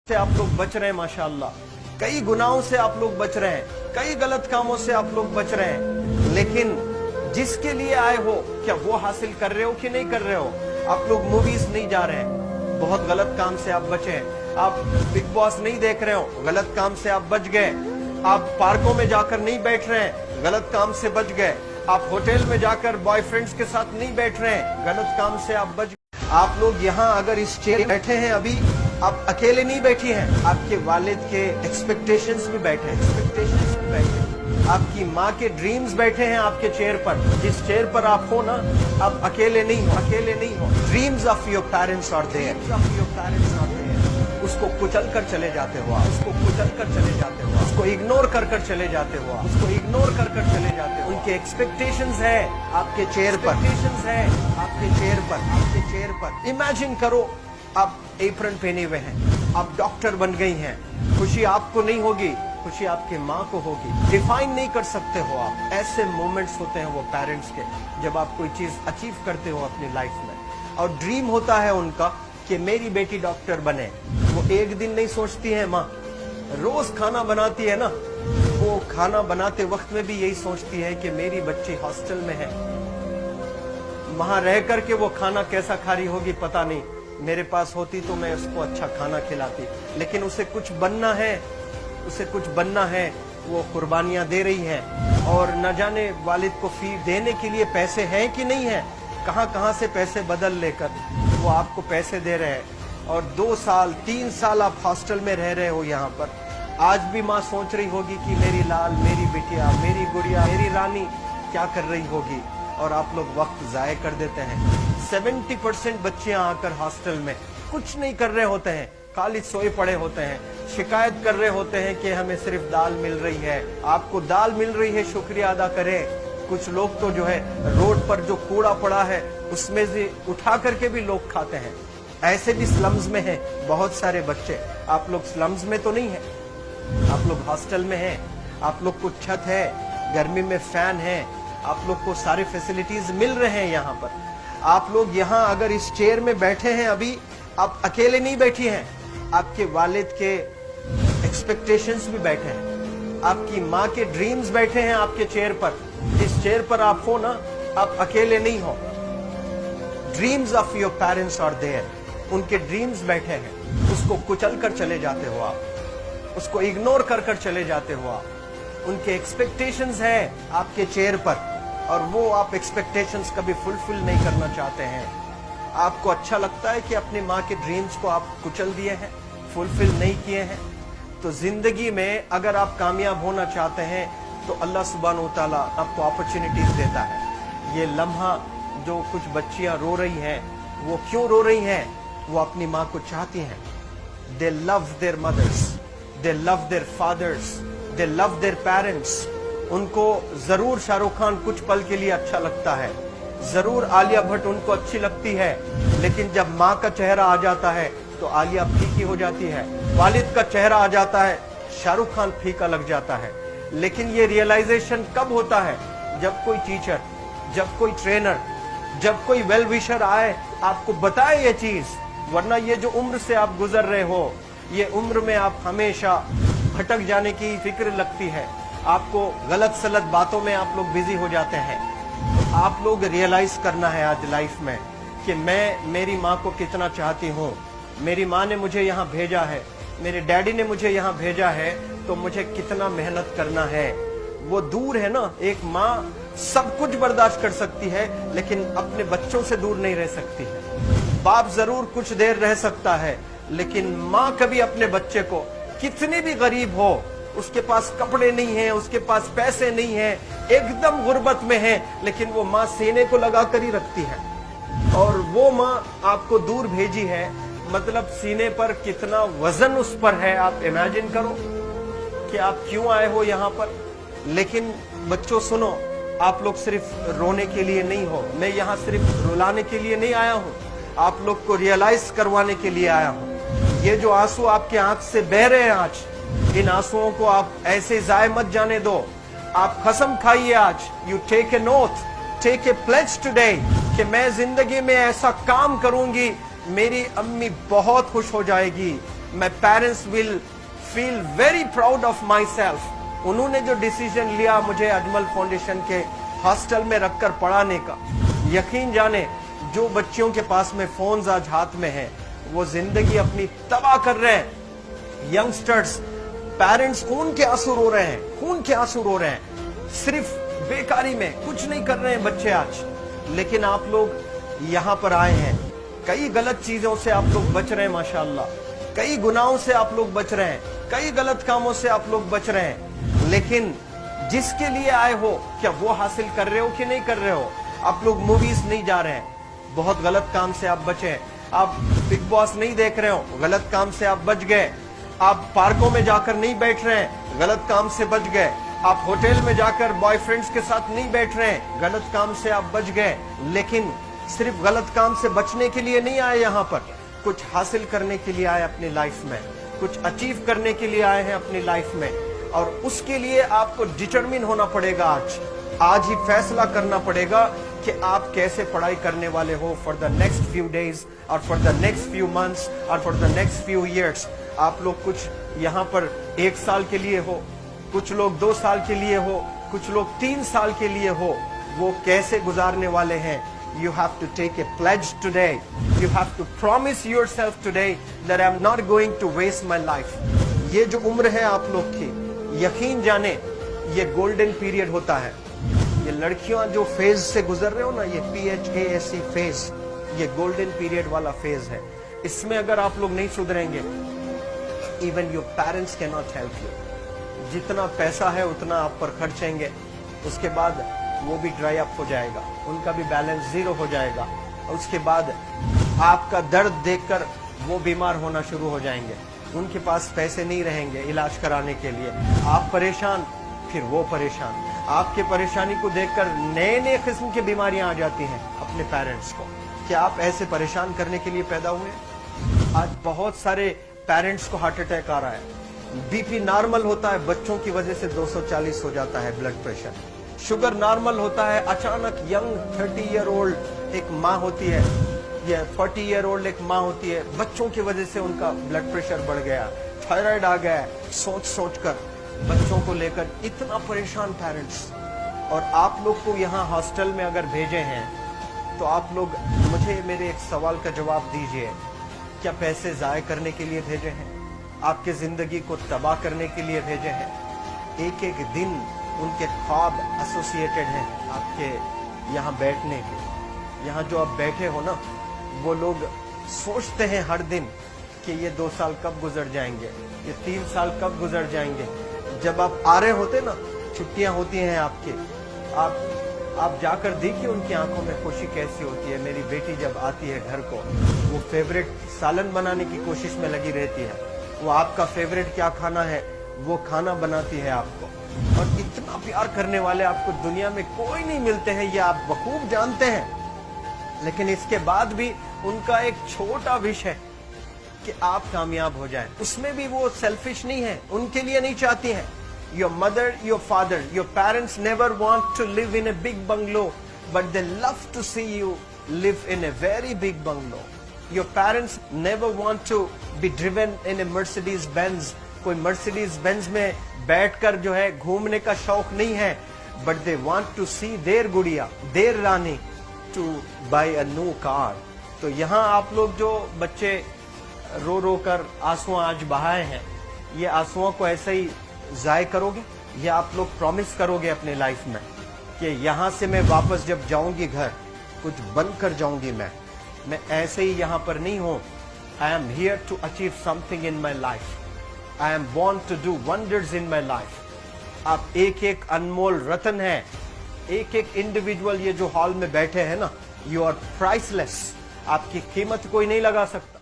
से आप लोग बच रहे हैं माशाअल्लाह, कई गुनाहों से आप लोग बच रहे हैं, कई गलत कामों से आप लोग बच रहे हैं, लेकिन जिसके लिए आए हो क्या वो हासिल कर रहे हो कि नहीं कर रहे हो? आप लोग मूवीज नहीं जा रहे हैं, बहुत गलत काम से आप बचे हैं। आप बिग बॉस नहीं देख रहे हो, गलत काम से आप बच गए। आप पार्कों में जाकर नहीं बैठ रहे हैं, गलत काम से बच गए। आप होटल में जाकर बॉयफ्रेंड्स के साथ नहीं बैठ रहे हैं, गलत काम से आप बच गए। आप लोग यहाँ अगर इस चेयर बैठे हैं अभी, आप अकेले नहीं बैठी हैं, आपके वालिद के एक्सपेक्टेशंस भी बैठे हैं, आपकी माँ के ड्रीम्स बैठे हैं आपके चेयर पर। जिस चेयर पर आप हो ना, आप अकेले नहीं हो। Dreams of your parents are there, उसको कुचल कर चले जाते हो, उसको इग्नोर कर चले जाते हो, उनके एक्सपेक्टेशंस है आपके चेयर पर। इमेजिन करो आप एप्रन पहने हुए हैं, आप डॉक्टर बन गई हैं, खुशी आपको नहीं होगी, खुशी आपके माँ को होगी। डिफाइन नहीं कर सकते हो आप। ऐसे मोमेंट्स होते हैं वो पेरेंट्स के, जब आप कोई चीज अचीव करते हो अपनी लाइफ में, और ड्रीम होता है उनका कि मेरी बेटी डॉक्टर बने। वो एक दिन नहीं सोचती है माँ, रोज खाना बनाती है ना, वो खाना बनाते वक्त में भी यही सोचती है कि मेरी बच्ची हॉस्टल में है, वहां रह करके वो खाना कैसा खा रही होगी पता नहीं, मेरे पास होती तो मैं उसको अच्छा खाना खिलाती। लेकिन उसे कुछ बनना है, वो कुर्बानियां दे रही है, और न जाने वालिद को फी देने के लिए पैसे हैं कि नहीं है, कहां से पैसे बदल लेकर वो आपको पैसे दे रहे हैं। और 2 साल 3 साल आप हॉस्टल में रह रहे हो यहाँ पर। आज भी माँ सोच रही होगी कि मेरी लाल, मेरी बिटिया, मेरी गुड़िया, मेरी रानी क्या कर रही होगी, और आप लोग वक्त जाया कर देते हैं। 70% बच्चियां आकर हॉस्टल में कुछ नहीं कर रहे होते हैं, खाली सोए पड़े होते हैं, शिकायत कर रहे होते हैं कि हमें सिर्फ दाल मिल रही है। आपको दाल मिल रही है, शुक्रिया अदा करें। कुछ लोग तो जो है रोड पर जो कूड़ा पड़ा है उसमें से उठा करके भी लोग खाते हैं। ऐसे भी स्लम्स में हैं बहुत सारे बच्चे। आप लोग स्लम्स में तो नहीं है, आप लोग हॉस्टल में हैं, आप लोग को छत है, गर्मी में फैन है, आप लोग को सारे फैसिलिटीज मिल रहे हैं यहाँ पर। आप लोग यहाँ अगर इस चेयर में बैठे हैं अभी, आप अकेले नहीं बैठी हैं, आपके वालिद के एक्सपेक्टेशंस भी बैठे हैं, आपकी माँ के ड्रीम्स बैठे हैं आपके चेयर पर। जिस चेयर पर आप हो ना, आप अकेले नहीं हो। Dreams of your parents are there, उनके ड्रीम्स बैठे हैं, उसको कुचल कर चले जाते हो आप, उसको इग्नोर कर चले जाते हो आप। उनके एक्सपेक्टेशंस है आपके चेयर पर, और वो आप एक्सपेक्टेशंस कभी फुलफिल नहीं करना चाहते हैं। आपको अच्छा लगता है कि अपनी माँ के ड्रीम्स को आप कुचल दिए हैं, फुलफिल नहीं किए हैं। तो जिंदगी में अगर आप कामयाब होना चाहते हैं तो अल्लाह सुब्हानहू व तआला आपको अपॉर्चुनिटीज देता है। ये लम्हा जो कुछ बच्चियां रो रही हैं, वो क्यों रो रही हैं? वो अपनी माँ को चाहती हैं। They love their mothers, they love their fathers, they love their parents. उनको जरूर शाहरुख खान कुछ पल के लिए अच्छा लगता है, जरूर आलिया भट्ट उनको अच्छी लगती है, लेकिन जब माँ का चेहरा आ जाता है तो आलिया फीकी हो जाती है। वालिद का चेहरा आ जाता है, शाहरुख खान फीका लग जाता है। लेकिन ये रियलाइजेशन कब होता है? जब कोई टीचर, जब कोई ट्रेनर, जब कोई वेल विशर आए, आपको बताए ये चीज। वरना ये जो उम्र से आप गुजर रहे हो, ये उम्र में आप हमेशा भटक जाने की फिक्र लगती है, आपको गलत सलत बातों में आप लोग बिजी हो जाते हैं। तो आप लोग रियलाइज करना है आज लाइफ में कि मैं मेरी माँ को कितना चाहती हूँ। मेरी माँ ने मुझे यहाँ भेजा है, मेरे डैडी ने मुझे यहाँ भेजा है, तो मुझे कितना मेहनत करना है। वो दूर है ना, एक माँ सब कुछ बर्दाश्त कर सकती है, लेकिन अपने बच्चों से दूर नहीं रह सकती है। बाप जरूर कुछ देर रह सकता है, लेकिन माँ कभी अपने बच्चे को, कितनी भी गरीब हो, उसके पास कपड़े नहीं है, उसके पास पैसे नहीं है, एकदम गुर्बत में है, लेकिन वो माँ सीने को लगा कर ही रखती है। और वो माँ आपको दूर भेजी है, मतलब सीने पर कितना वजन उस पर है। आप इमेजिन करो कि आप क्यों आए हो यहाँ पर। लेकिन बच्चों सुनो, आप लोग सिर्फ रोने के लिए नहीं हो, मैं यहाँ सिर्फ रुलाने के लिए नहीं आया हूँ, आप लोग को रियलाइज करवाने के लिए आया हूँ। ये जो आंसू आपके आंख से बह रहे हैं आज, इन आंसुओं को आप ऐसे जाए मत जाने दो। आप कसम खाइए आज, you take a note, take a pledge today, कि मैं जिंदगी में ऐसा काम करूंगी, मेरी अम्मी बहुत खुश हो जाएगी, my parents will feel very proud of myself. उन्होंने जो डिसीजन लिया मुझे अजमल फाउंडेशन के हॉस्टल में रखकर पढ़ाने का, यकीन जाने जो बच्चियों के पास में फोन्स आज हाथ में हैं वो जिंदगी अपनी तबाह कर रहे हैं। यंगस्टर्स, पेरेंट्स खून के आंसू रो रहे हैं, खून के आंसू रो रहे हैं, सिर्फ बेकारी में कुछ नहीं कर रहे हैं बच्चे आज। लेकिन आप लोग यहाँ पर आए हैं, कई गलत चीजों से आप लोग बच रहे हैं माशाअल्लाह, कई गुनाहों से आप लोग बच रहे हैं, कई गलत कामों से आप लोग बच रहे हैं। लेकिन जिसके लिए आए हो क्या वो हासिल कर रहे हो कि नहीं कर रहे हो? आप लोग मूवीज नहीं जा रहे हैं, बहुत गलत काम से आप बचे हैं। आप बिग बॉस नहीं देख रहे हो, गलत काम से आप बच गए। आप पार्कों में जाकर नहीं बैठ रहे हैं, गलत काम से बच गए। आप होटल में जाकर बॉयफ्रेंड्स के साथ नहीं बैठ रहे हैं, गलत काम से आप बच गए। लेकिन सिर्फ गलत काम से बचने के लिए नहीं आए यहाँ पर, कुछ हासिल करने के लिए आए अपनी लाइफ में, कुछ अचीव करने के लिए आए हैं अपनी लाइफ में। और उसके लिए आपको डिटरमिन होना पड़ेगा। आज ही फैसला करना पड़ेगा कि आप कैसे पढ़ाई करने वाले हो for the next few days और for the next few months और for the next few years. आप लोग कुछ यहाँ पर 1 साल के लिए हो, कुछ लोग 2 साल के लिए हो, कुछ लोग 3 साल के लिए हो, वो कैसे गुजारने वाले हैं? You have to take a pledge today. You have to promise yourself today that I'm not going to waste my life. ये जो उम्र है आप लोग की, यकीन जाने ये गोल्डन पीरियड होता है। ये लड़कियां जो फेज से गुजर रहे हो ना, ये PHASE फेज, ये गोल्डन पीरियड वाला फेज है। इसमें अगर आप लोग नहीं सुधरेंगे, even your parents can not help you. जितना पैसा है उतना आप पर खर्चेंगे, उसके बाद वो भी ड्राई अप हो जाएगा, उनका भी बैलेंस जीरो हो जाएगा। उसके बाद आपका दर्द देखकर वो बीमार होना शुरू हो जाएंगे, उनके पास पैसे नहीं रहेंगे इलाज कराने के लिए। आप परेशान, फिर वो परेशान। आपके परेशानी को देखकर नए नए किस्म की बीमारियां आ जाती हैं अपने पेरेंट्स को। क्या आप ऐसे परेशान करने के लिए पैदा हुए? आज बहुत सारे पेरेंट्स को हार्ट अटैक आ रहा है, बीपी नॉर्मल होता है, बच्चों की वजह से 240 हो जाता है ब्लड प्रेशर। शुगर नॉर्मल होता है, अचानक यंग 30 ईयर ओल्ड एक माँ होती है या 40 ईयर ओल्ड एक माँ होती है, बच्चों की वजह से उनका ब्लड प्रेशर बढ़ गया, थायराइड आ गया। सोच कर बच्चों को लेकर इतना परेशान पेरेंट्स। और आप लोग को यहाँ हॉस्टल में अगर भेजे हैं तो आप लोग मुझे मेरे एक सवाल का जवाब दीजिए, क्या पैसे जाय करने के लिए भेजे हैं? आपके जिंदगी को तबाह करने के लिए भेजे हैं? एक एक दिन उनके ख्वाब एसोसिएटेड हैं आपके यहाँ बैठने के। यहाँ जो आप बैठे हो ना, वो लोग सोचते हैं हर दिन कि ये 2 साल कब गुजर जाएंगे, ये 3 साल कब गुजर जाएंगे। जब आप आ रहे होते ना, छुट्टियां होती हैं आपकी, आप जाकर देखिए उनकी आंखों में खुशी कैसी होती है। मेरी बेटी जब आती है घर को, वो फेवरेट सालन बनाने की कोशिश में लगी रहती है, वो आपका फेवरेट क्या खाना है वो खाना बनाती है आपको। और इतना प्यार करने वाले आपको दुनिया में कोई नहीं मिलते हैं, ये आप बखूब जानते हैं। लेकिन इसके बाद भी उनका एक छोटा विश है कि आप कामयाब हो जाएं। उसमें भी वो सेल्फिश नहीं है, उनके लिए नहीं चाहती हैं। Your mother, your father, your parents never want to live in a big bungalow, but they love to see you live in a very big bungalow. Your parents never want to be driven in a Mercedes Benz. कोई Mercedes Benz में बैठकर जो है घूमने का शौक नहीं है, but they want to see their गुड़िया, their Rani to buy a new car. तो यहाँ आप लोग जो बच्चे रो रो कर आंसू आज बहाए हैं, ये आंसुओं को ऐसे ही जाय करोगे या आप लोग प्रॉमिस करोगे अपने लाइफ में कि यहाँ से मैं वापस जब जाऊंगी घर, कुछ बनकर जाऊंगी। मैं ऐसे ही यहाँ पर नहीं हूँ। I am here to achieve something in my life. I am born to do wonders in my life. आप एक एक अनमोल रतन है, एक एक इंडिविजुअल ये जो हॉल में बैठे हैं ना, यू आर प्राइसलेस। आपकी कीमत कोई नहीं लगा सकता।